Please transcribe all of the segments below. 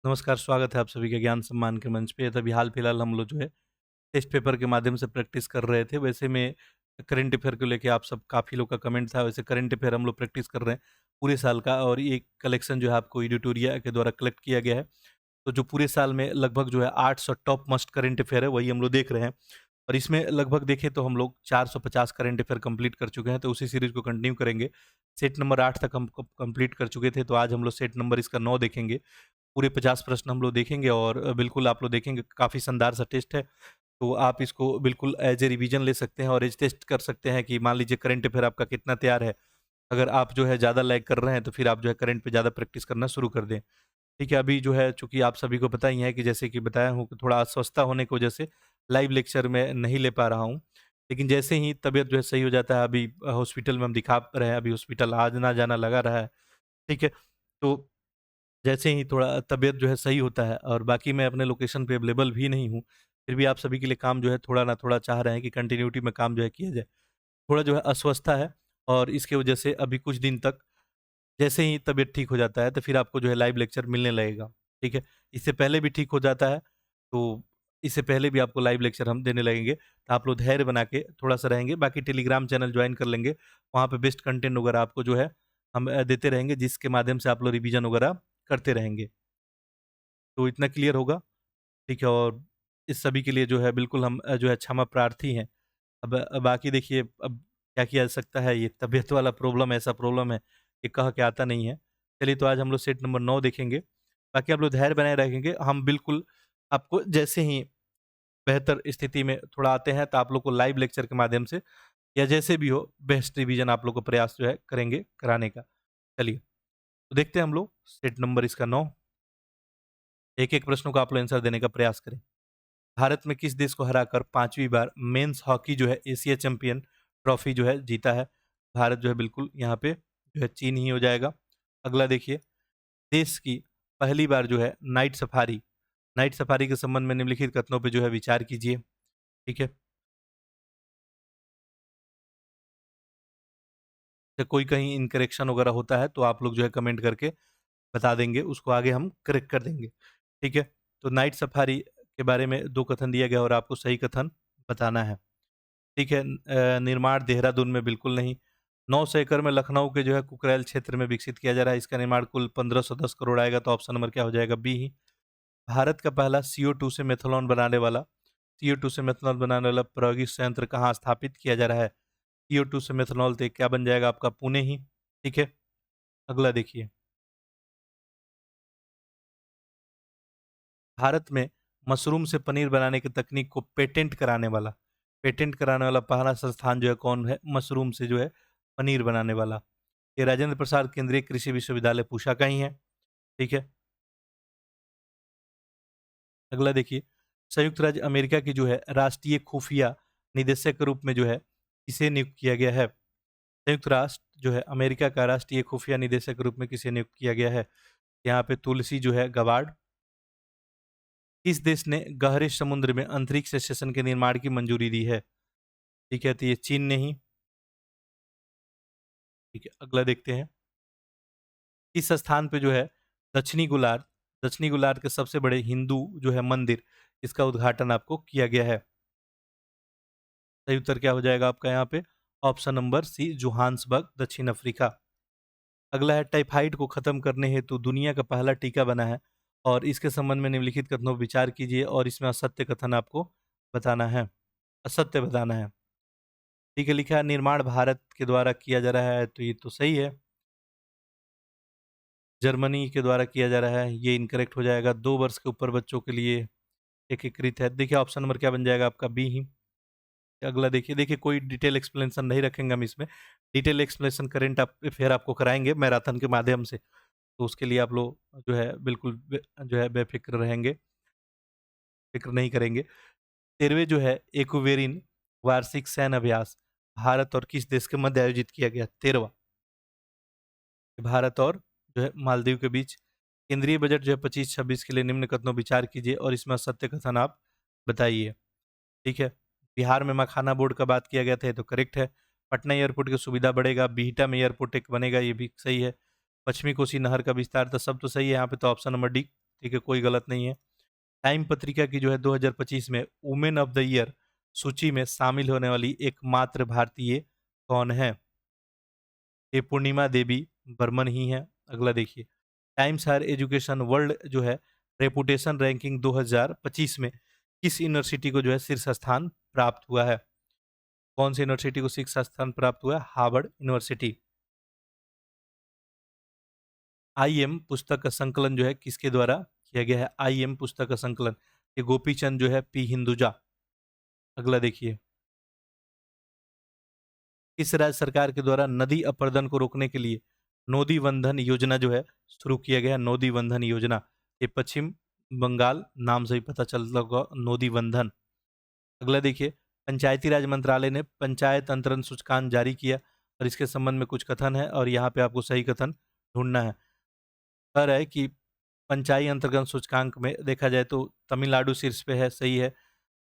नमस्कार, स्वागत है आप सभी का ज्ञान सम्मान के मंच पे। तभी हाल-फिलहाल हम लोग जो है टेस्ट पेपर के माध्यम से प्रैक्टिस कर रहे थे। वैसे में करंट अफ़ेयर को लेके आप सब काफ़ी लोग का कमेंट था। वैसे करंट अफ़ेयर हम लोग प्रैक्टिस कर रहे हैं पूरे साल का और ये कलेक्शन जो है आपको एडिटोरिया के द्वारा कलेक्ट किया गया है। तो जो पूरे साल में लगभग जो है 800 टॉप मोस्ट करंट अफ़ेयर है, वही हम लोग देख रहे हैं। और इसमें लगभग देखें तो हम लोग 450 करंट अफ़ेयर कंप्लीट कर चुके हैं, तो उसी सीरीज़ को कंटिन्यू करेंगे। सेट नंबर 8 तक हम कंप्लीट कर चुके थे, तो आज हम लोग सेट नंबर इसका 9 देखेंगे। पूरे 50 प्रश्न हम लोग देखेंगे और बिल्कुल आप लोग देखेंगे काफ़ी शानदार सा टेस्ट है। तो आप इसको बिल्कुल एज़ ए रिवीजन ले सकते हैं और एज टेस्ट कर सकते हैं कि मान लीजिए करंट अफ़ेयर आपका कितना तैयार है। अगर आप जो है ज़्यादा लैग कर रहे हैं, तो फिर आप जो है करंट पे ज़्यादा प्रैक्टिस करना शुरू कर दें। ठीक है, अभी जो है चूँकि आप सभी को पता ही है कि जैसे कि बताया हूँ कि थोड़ा अस्वस्थता होने की वजह से लाइव लेक्चर मैं नहीं ले पा रहा हूँ। लेकिन जैसे ही तबीयत जो है सही हो जाता है, अभी हॉस्पिटल में हम दिखा रहे हैं, अभी हॉस्पिटल आना-जाना लगा रहा है। ठीक है? तो जैसे ही थोड़ा तबीयत जो है सही होता है और बाकी मैं अपने लोकेशन पे अवेलेबल भी नहीं हूँ, फिर भी आप सभी के लिए काम जो है थोड़ा ना थोड़ा चाह रहे हैं कि कंटिन्यूटी में काम जो है किया जाए। थोड़ा जो है अस्वस्थता है और इसकी वजह से अभी कुछ दिन तक जैसे ही तबीयत ठीक हो जाता है, तो फिर आपको जो है लाइव लेक्चर मिलने लगेगा, ठीक है? इससे पहले भी ठीक हो जाता है, तो इससे पहले भी आपको लाइव लेक्चर हम देने लगेंगे, तो आप लोग धैर्य बना के थोड़ा-सा रहेंगे। बाकी टेलीग्राम चैनल जॉइन कर लेंगे, वहाँ पे बेस्ट कंटेंट वगैरह आपको जो है हम देते रहेंगे, जिसके माध्यम से आप लोग रिवीजन वगैरह करते रहेंगे। तो इतना क्लियर होगा, ठीक है? और इस सभी के लिए जो है बिल्कुल हम जो है क्षमा प्रार्थी हैं। अब बाकी देखिए अब क्या किया जा सकता है, ये तबीयत वाला प्रॉब्लम ऐसा प्रॉब्लम है, ये कह के आता नहीं है। चलिए तो आज हम लोग सेट नंबर 9 देखेंगे, बाकी आप लोग धैर्य बनाए रखेंगे। हम बिल्कुल आपको जैसे ही बेहतर स्थिति में थोड़ा आते हैं, तो आप लोग को लाइव लेक्चर के माध्यम से या जैसे भी हो बेस्ट रिवीजन आप लोग को प्रयास जो है करेंगे कराने का। चलिए, तो देखते हैं हम लोग सेट नंबर इसका 9। एक-एक प्रश्नों का आप लोग आंसर देने का प्रयास करें। भारत में किस देश को हराकर 5वीं बार मेंस हॉकी जो है एशिया चैंपियन ट्रॉफी जो है जीता है? भारत जो है बिल्कुल यहाँ पे जो है चीन ही हो जाएगा। अगला देखिए, देश की पहली बार जो है नाइट सफारी के संबंध में निम्नलिखित कथनों पे जो है विचार कीजिए, ठीक है? या कोई कहीं इनकरेक्शन वगैरह होता है तो आप लोग जो है कमेंट करके बता देंगे, उसको आगे हम करेक्ट कर देंगे, ठीक है? तो नाइट सफारी के बारे में 2 कथन दिया गया और आपको सही कथन बताना है। ठीक है। निर्माण देहरादून में बिल्कुल नहीं। 900 एकड़ में लखनऊ के जो है कुकरेल क्षेत्र में विकसित किया जा रहा है। इसका निर्माण कुल 1510 करोड़ आएगा, तो ऑप्शन नंबर क्या हो जाएगा? बी ही। भारत का पहला CO2 से मेथनॉल बनाने वाला प्रायोगिक संयंत्र कहाँ स्थापित किया जा रहा है? CO2 से मेथनॉल तो ये क्या बन जाएगा आपका? पुणे ही। ठीक है। अगला देखिए, भारत में मशरूम से पनीर बनाने की तकनीक को पेटेंट कराने वाला पहला संस्थान जो है कौन है? मशरूम से जो है पनीर बनाने वाला। ये राजेंद्र प्रसाद केंद्रीय कृषि विश्वविद्यालय पूसा का ही है, ठीक है। अगला देखिए, संयुक्त राज्य अमेरिका की जो है राष्ट्रीय खुफिया निदेशक के रूप में जो है किसे नियुक्त किया गया है? संयुक्त राष्ट्र जो है अमेरिका का राष्ट्रीय खुफिया निदेशक के रूप में किसे नियुक्त किया गया है? यहाँ पे तुलसी जो है गबार्ड। किस देश ने गहरे समुद्र में अंतरिक्ष स्टेशन के निर्माण की मंजूरी दी है? ठीक है, तो ये चीन ने ही। ठीक है, अगला देखते हैं। इस स्थान पे जो है दक्षिणी गोलार्ध दक्षिणी गोलार्ध के सबसे बड़े हिंदू जो है मंदिर, इसका उद्घाटन आपको किया गया है। सही उत्तर क्या हो जाएगा आपका यहाँ पे? ऑप्शन नंबर सी, जोहान्सबर्ग, दक्षिण अफ्रीका। अगला है, टाइफाइड को खत्म करने हेतु दुनिया का पहला टीका बना है और इसके संबंध में निम्नलिखित कथनों पर विचार कीजिए और इसमें असत्य कथन आपको बताना है, असत्य बताना है। ठीक है, लिखा है निर्माण भारत के द्वारा किया जा रहा है, तो ये तो सही है। जर्मनी के द्वारा किया जा रहा है, ये इनकरेक्ट हो जाएगा। 2 वर्ष के ऊपर बच्चों के लिए एकीकृत है। देखिए ऑप्शन नंबर क्या बन जाएगा आपका? बी ही। अगला देखिए, देखिए कोई डिटेल एक्सप्लेनेशन नहीं रखेंगे हम इसमें। डिटेल एक्सप्लेनेशन करंट अफेयर आपको कराएँगे मैराथन के माध्यम से, तो उसके लिए आप लोग जो है बिल्कुल जो है बेफ़िक्र रहेंगे, फ़िक्र नहीं करेंगे। 13वें जो है एक्वेरिन वार्षिक सैन्य अभ्यास भारत और किस देश के मध्य आयोजित किया गया? 13वां, भारत और जो है मालदीव के बीच। केंद्रीय बजट जो है 25-26 के लिए निम्न कथनों पर विचार कीजिए और इसमें सत्य कथन आप बताइए। ठीक है। बिहार में मखाना बोर्ड का बात किया गया था, ये तो करेक्ट है। पटना एयरपोर्ट की सुविधा बढ़ेगा, बिहटा में एयरपोर्ट एक बनेगा, ये भी सही है। पश्चिमी कोसी नहर का विस्तार, तो सब तो सही है यहाँ पे, तो ऑप्शन नंबर डी ठीक है, कोई गलत नहीं है। टाइम पत्रिका की जो है 2025 में वुमेन ऑफ द ईयर सूची में शामिल होने वाली एकमात्र भारतीय कौन है? ये पूर्णिमा देवी बर्मन ही है। अगला देखिए, टाइम्स हायर एजुकेशन वर्ल्ड जो है रेपुटेशन रैंकिंग 2025 में किस यूनिवर्सिटी को जो है शीर्ष स्थान प्राप्त हुआ है? कौन सी यूनिवर्सिटी को शीर्ष स्थान प्राप्त हुआ है? Harvard university. आईएम पुस्तक का संकलन जो है किसके द्वारा किया गया है? आईएम पुस्तक का संकलन ये गोपी चंद जो है पी हिंदुजा। अगला देखिए, किस राज्य सरकार के द्वारा नदी अपरदन को रोकने के लिए नोदी वंधन योजना जो है शुरू किया गया? नोदी वंधन योजना ये पश्चिम बंगाल नाम से ही पता चलता होगा, नोदी वंधन। अगला देखिए, पंचायती राज मंत्रालय ने पंचायत अंतरण सूचकांक जारी किया और इसके संबंध में कुछ कथन है और यहाँ पे आपको सही कथन ढूंढना है। कह रहा है कि पंचायत अंतर्गत सूचकांक में देखा जाए तो तमिलनाडु शीर्ष पे है, सही है।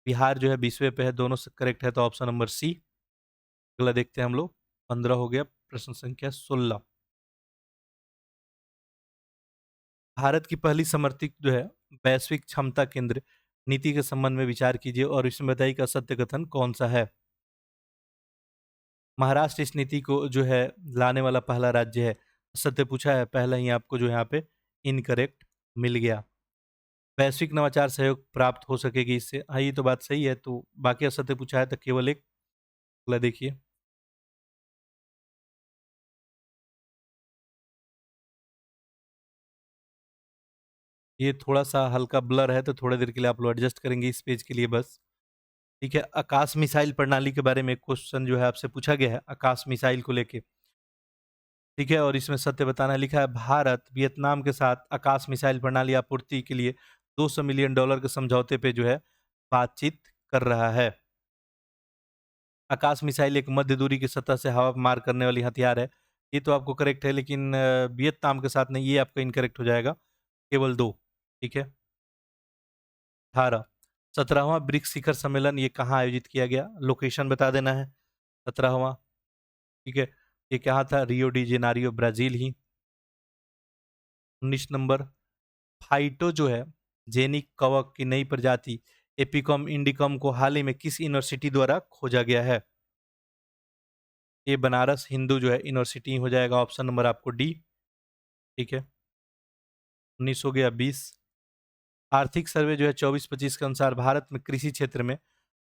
बिहार जो है 20वें पे है, दोनों करेक्ट है, तो ऑप्शन नंबर सी। अगला देखते हैं हम लोग, 15 हो गया, प्रश्न संख्या 16। भारत की पहली समर्पित जो है वैश्विक क्षमता केंद्र नीति के संबंध में विचार कीजिए और इसमें बताइए कि सत्य कथन कौन सा है? महाराष्ट्र इस नीति को जो है लाने वाला पहला राज्य है। सत्य पूछा है, पहला ही आपको जो यहाँ पे इनकरेक्ट मिल गया। वैश्विक नवाचार सहयोग प्राप्त हो सकेगी इससे, हाँ ये तो बात सही है, तो बाकी असत्य पूछा है तो केवल एक। अगला देखिए, ये थोड़ा सा हल्का ब्लर है तो थोड़ी देर के लिए आप लोग एडजस्ट करेंगे इस पेज के लिए बस। ठीक है, आकाश मिसाइल प्रणाली के बारे में एक क्वेश्चन जो है आपसे पूछा गया है आकाश मिसाइल को लेके। ठीक है, और इसमें सत्य बताना लिखा है, भारत वियतनाम के साथ आकाश मिसाइल प्रणाली आपूर्ति के लिए $200 मिलियन के समझौते पे जो है बातचीत कर रहा है। आकाश मिसाइल एक मध्य दूरी की सतह से हवा पर मार करने वाली हथियार है। ये तो आपको करेक्ट है, लेकिन वियतनाम के साथ नहीं, ये आपका इनकरेक्ट हो जाएगा, केवल दो। ठीक है, 18, 17वां ब्रिक्स शिखर सम्मेलन ये कहाँ आयोजित किया गया? लोकेशन बता देना है। 17वां, ठीक है, ये कहाँ था? रियो डी जेनारियो, ब्राजील ही। 19 नंबर, फाइटो जो है जेनिक कवक की नई प्रजाति एपिकॉम इंडिकम को हाल ही में किस यूनिवर्सिटी द्वारा खोजा गया है? ये बनारस हिंदू जो है यूनिवर्सिटी हो जाएगा, ऑप्शन नंबर आपको डी। ठीक है, 19 हो गया। 20, आर्थिक सर्वे जो है 24-25 के अनुसार भारत में कृषि क्षेत्र में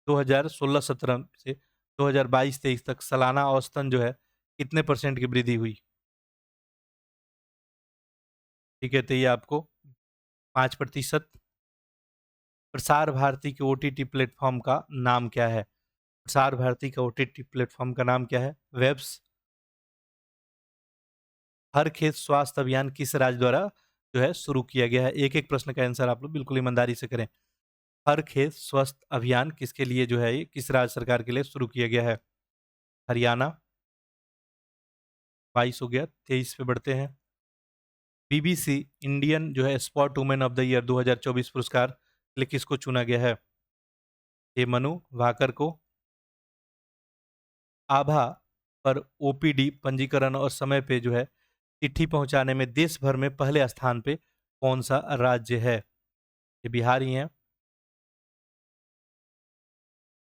2016-17 से 2022-23 तक सालाना औसतन जो है कितने परसेंट की वृद्धि हुई? ठीक है, तो ये आपको 5%। प्रसार भारती के ओटीटी प्लेटफॉर्म का नाम क्या है? प्रसार भारती का ओटीटी प्लेटफॉर्म का नाम क्या है? वेब्स। हर खेत स्वास्थ्य अभियान किस राज्य द्वारा जो है शुरू किया गया है? एक एक प्रश्न का आंसर आप लोग बिल्कुल ईमानदारी से करें। हर खेत स्वस्थ अभियान किसके लिए जो है ये किस राज्य सरकार के लिए शुरू किया गया है? हरियाणा। 22 हो गया, 23 पे बढ़ते हैं। बीबीसी इंडियन जो है spot women of the year 2024 पुरस्कार के लिए किसको चुना गया है? ये मनु भाकर को। आभा पर ओपीडी पंजीकरण और समय पे जो है चिट्ठी पहुंचाने में देश भर में पहले स्थान पे कौन सा राज्य है? ये बिहार ही है।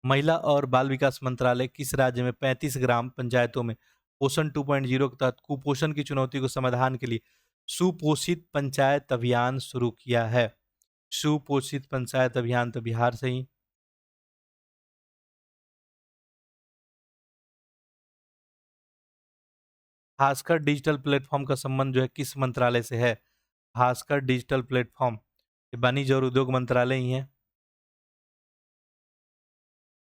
महिला और बाल विकास मंत्रालय किस राज्य में 35 ग्राम पंचायतों में पोषण 2.0 के तहत कुपोषण की चुनौती को समाधान के लिए सुपोषित पंचायत अभियान शुरू किया है? सुपोषित पंचायत अभियान तो बिहार से ही। भास्कर डिजिटल प्लेटफॉर्म का संबंध जो है किस मंत्रालय से है? भास्कर डिजिटल प्लेटफॉर्म ये वाणिज्य और उद्योग मंत्रालय ही है।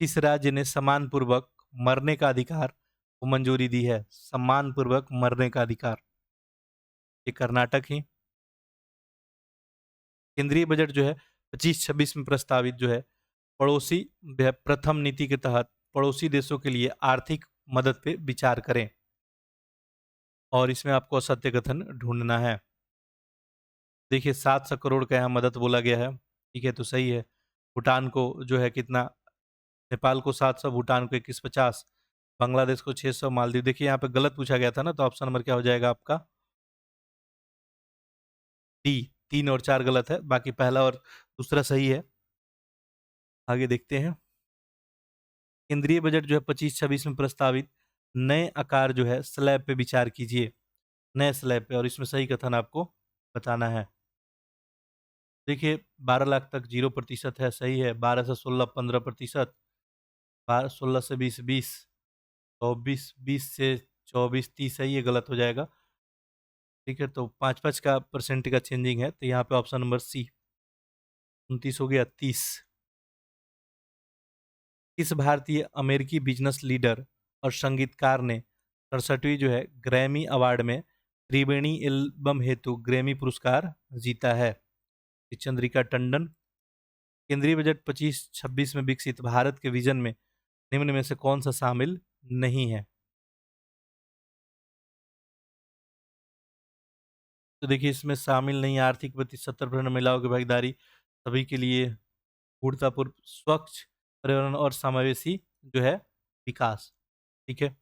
किस राज्य ने सम्मानपूर्वक मरने का अधिकार को मंजूरी दी है? सम्मानपूर्वक मरने का अधिकार, ये कर्नाटक ही। केंद्रीय बजट जो है 25-26 में प्रस्तावित जो है पड़ोसी प्रथम नीति के तहत पड़ोसी देशों के लिए आर्थिक मदद पे विचार करें, और इसमें आपको सत्य कथन ढूंढना है। देखिए 700 करोड़ का यहाँ मदद बोला गया है, ठीक है, तो सही है। भूटान को जो है कितना? नेपाल को 700, भूटान को 2150, बांग्लादेश को 600, मालदीव। देखिए यहाँ पे गलत पूछा गया था ना, तो ऑप्शन नंबर क्या हो जाएगा आपका? डी, 3 और 4 गलत है, बाकी पहला और दूसरा सही है। आगे देखते हैं। केंद्रीय बजट जो है 25-26 में प्रस्तावित नए आकार जो है स्लैब पे विचार कीजिए। नए स्लैब पे, और इसमें सही कथन आपको बताना है। देखिए 12 लाख तक 0% है, सही है। 12 से 16 15%, 16 से 20 20, 24 20 से 24 30, सही है, गलत हो जाएगा। ठीक है, तो 5-5 का परसेंट का चेंजिंग है, तो यहाँ पे ऑप्शन नंबर सी 29 हो गया। 30। किस भारतीय अमेरिकी बिजनेस लीडर और संगीतकार ने 67वीं जो है ग्रैमी अवार्ड में त्रिवेणी एल्बम हेतु ग्रैमी पुरस्कार जीता है? ये चंद्रिका टंडन। केंद्रीय बजट 25-26 में विकसित भारत के विजन में निम्न में से कौन सा शामिल नहीं है? तो देखिए इसमें शामिल नहीं है आर्थिक प्रति 70% महिलाओं की भागीदारी, सभी के लिए पूर्णतापूर्व स्वच्छ पर्यावरण और समावेशी जो है विकास। ठीक है,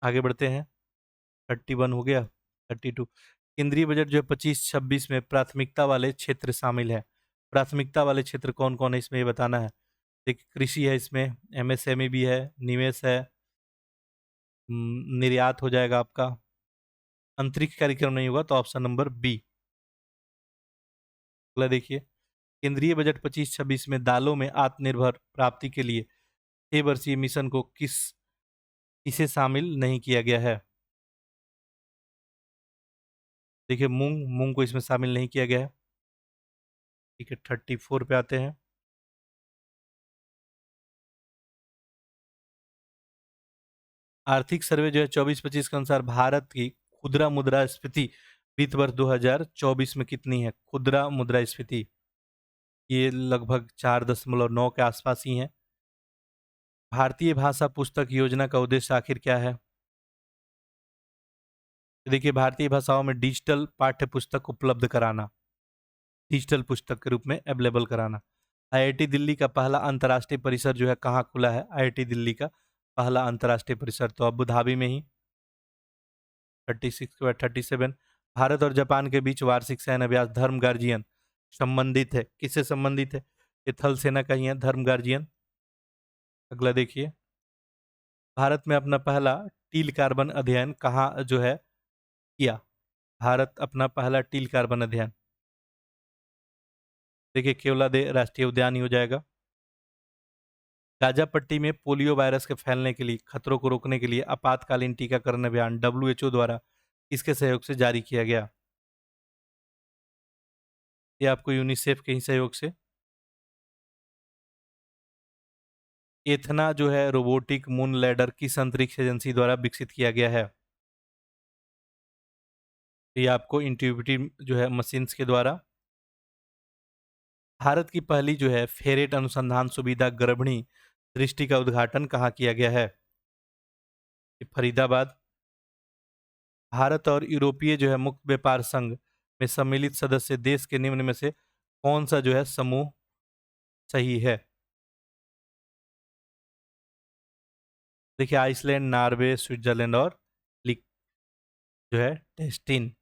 आगे बढ़ते हैं। 31 हो गया। 32। केंद्रीय बजट जो है 25-26 में प्राथमिकता वाले क्षेत्र शामिल है। प्राथमिकता वाले क्षेत्र कौन कौन है इसमें ये बताना है। देखिए कृषि है, इसमें एमएसएमई भी है, निवेश है, निर्यात हो जाएगा आपका, अंतरिक्ष कार्यक्रम नहीं होगा, तो ऑप्शन नंबर बी। अगला देखिए। केंद्रीय बजट 25-26 में दालों में आत्मनिर्भर प्राप्ति के लिए 6 वर्षीय मिशन को किसे शामिल नहीं किया गया है? देखिए मूंग मूंग को इसमें शामिल नहीं किया गया है। ठीक है, 34 पे आते हैं। आर्थिक सर्वे जो है 24-25 के अनुसार भारत की खुदरा मुद्रास्फीति वित्त वर्ष 2024 में कितनी है? खुदरा मुद्रास्फीति ये लगभग 4.9 के आसपास ही है। भारतीय भाषा पुस्तक योजना का उद्देश्य आखिर क्या है? तो देखिए भारतीय भाषाओं में डिजिटल पाठ्य पुस्तक उपलब्ध कराना, डिजिटल पुस्तक के रूप में अवेलेबल कराना। आईआईटी दिल्ली का पहला अंतर्राष्ट्रीय परिसर जो है कहाँ खुला है? आईआईटी दिल्ली का पहला अंतर्राष्ट्रीय परिसर तो अबू धाबी में ही। 36 के बाद 37। भारत और जापान के बीच वार्षिक सैन्य अभ्यास धर्म गार्जियन संबंधित है, किससे संबंधित है? ये थल सेना का ही है, धर्म गार्जियन। अगला देखिए। भारत में अपना पहला टील कार्बन अध्ययन कहाँ जो है किया? भारत अपना पहला टील कार्बन अध्ययन, देखिए केवलादे राष्ट्रीय उद्यान ही हो जाएगा। गाजापट्टी में पोलियो वायरस के फैलने के लिए खतरों को रोकने के लिए आपातकालीन टीकाकरण अभियान डब्ल्यूएचओ द्वारा किसके सहयोग से जारी किया गया? ये आपको यूनिसेफ के ही सहयोग से। एथना जो है रोबोटिक मून लैडर किस अंतरिक्ष एजेंसी द्वारा विकसित किया गया है? ये आपको इंट्यूबिटिव जो है मशीन्स के द्वारा। भारत की पहली जो है फेरेट अनुसंधान सुविधा गर्भिणी दृष्टि का उद्घाटन कहाँ किया गया है? ये फरीदाबाद। भारत और यूरोपीय जो है मुक्त व्यापार संघ में सम्मिलित सदस्य देश के निम्न में से कौन सा जो है समूह सही है? देखिए आइसलैंड, नॉर्वे, स्विट्जरलैंड और जो है टेस्टिन।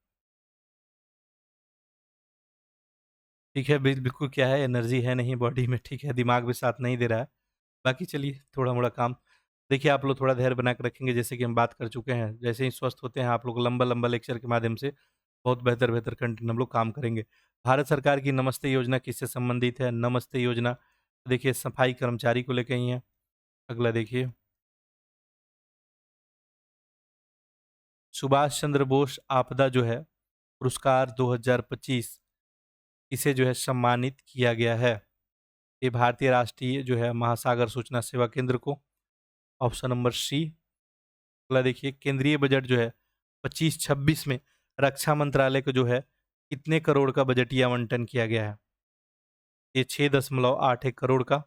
ठीक है, बिल्कुल क्या है, एनर्जी है नहीं बॉडी में, ठीक है, दिमाग भी साथ नहीं दे रहा है। बाकी चलिए थोड़ा मोड़ा काम। देखिए आप लोग थोड़ा धैर्य बना कर रखेंगे, जैसे कि हम बात कर चुके हैं, जैसे ही स्वस्थ होते हैं आप लोग लंबा लंबा लेक्चर के माध्यम से बहुत बेहतर बेहतर कंटेंट हम लोग काम करेंगे। भारत सरकार की नमस्ते योजना किससे संबंधित है? नमस्ते योजना देखिए सफाई कर्मचारी को लेकर ही है। अगला देखिए। सुभाष चंद्र बोस आपदा जो है पुरस्कार 2025 इसे जो है सम्मानित किया गया है? ये भारतीय राष्ट्रीय जो है महासागर सूचना सेवा केंद्र को, ऑप्शन नंबर सी। अगला देखिए। केंद्रीय बजट जो है 25-26 में रक्षा मंत्रालय को जो है कितने करोड़ का बजटीय आवंटन किया गया है? ये 6.81 करोड़ का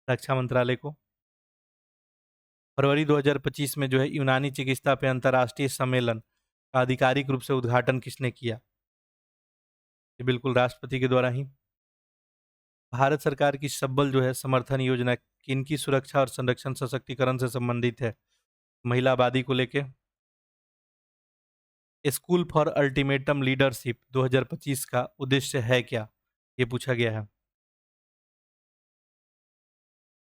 रक्षा मंत्रालय को। फरवरी 2025 में जो है यूनानी चिकित्सा पे अंतर्राष्ट्रीय सम्मेलन का आधिकारिक रूप से उद्घाटन किसने किया? ये बिल्कुल राष्ट्रपति के द्वारा ही। भारत सरकार की सबल जो है समर्थन योजना किनकी सुरक्षा और संरक्षण सशक्तिकरण से संबंधित है? महिला आबादी को लेके। स्कूल फॉर अल्टीमेटम लीडरशिप 2025 का उद्देश्य है क्या? ये पूछा गया है।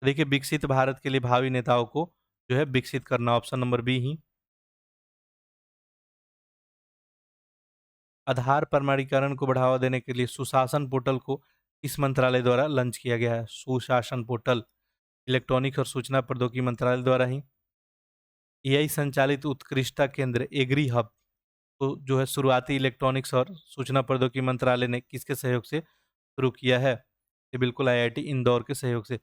देखिए, विकसित भारत के लिए भावी नेताओं को जो है विकसित करना, ऑप्शन नंबर बी ही। आधार प्रमाणीकरण को बढ़ावा देने के लिए सुशासन पोर्टल को किस मंत्रालय द्वारा लॉन्च किया गया है? सुशासन पोर्टल इलेक्ट्रॉनिक और सूचना प्रौद्योगिकी मंत्रालय द्वारा ही। एआई संचालित उत्कृष्टता केंद्र एग्री हब तो जो है शुरुआती इलेक्ट्रॉनिक्स और सूचना प्रौद्योगिकी मंत्रालय ने किसके सहयोग से शुरू किया है? ये बिल्कुल आईआईटी इंदौर के सहयोग से।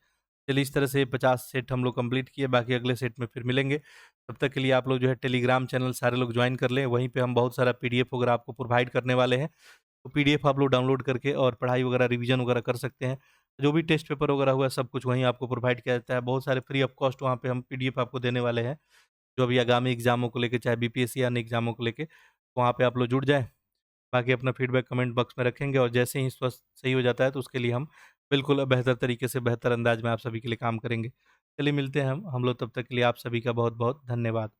चलिए, इस तरह से 50 सेट हम लोग कंप्लीट किए, बाकी अगले सेट में फिर मिलेंगे। तब तक के लिए आप लोग जो है टेलीग्राम चैनल सारे लोग ज्वाइन कर लें, वहीं पे हम बहुत सारा पीडीएफ वगैरह आपको प्रोवाइड करने वाले हैं। तो पीडीएफ आप लोग डाउनलोड करके और पढ़ाई वगैरह रिवीजन वगैरह कर सकते हैं। जो भी टेस्ट पेपर वगैरह हुआ सब कुछ वहीं आपको प्रोवाइड किया जाता है। बहुत सारे फ्री ऑफ कॉस्ट वहाँ पे हम पीडीएफ आपको देने वाले हैं, जो भी आगामी एग्जामों को लेके, चाहे बीपीएससी या अन्य एग्जामों को लेके, वहाँ पे आप लोग जुड़ जाएँ। बाकी अपना फीडबैक कमेंट बॉक्स में रखेंगे और जैसे ही स्वस्थ सही हो जाता है तो उसके लिए हम बिल्कुल बेहतर तरीके से, बेहतर अंदाज में आप सभी के लिए काम करेंगे। चलिए, मिलते हैं हम लोग, तब तक के लिए आप सभी का बहुत-बहुत धन्यवाद।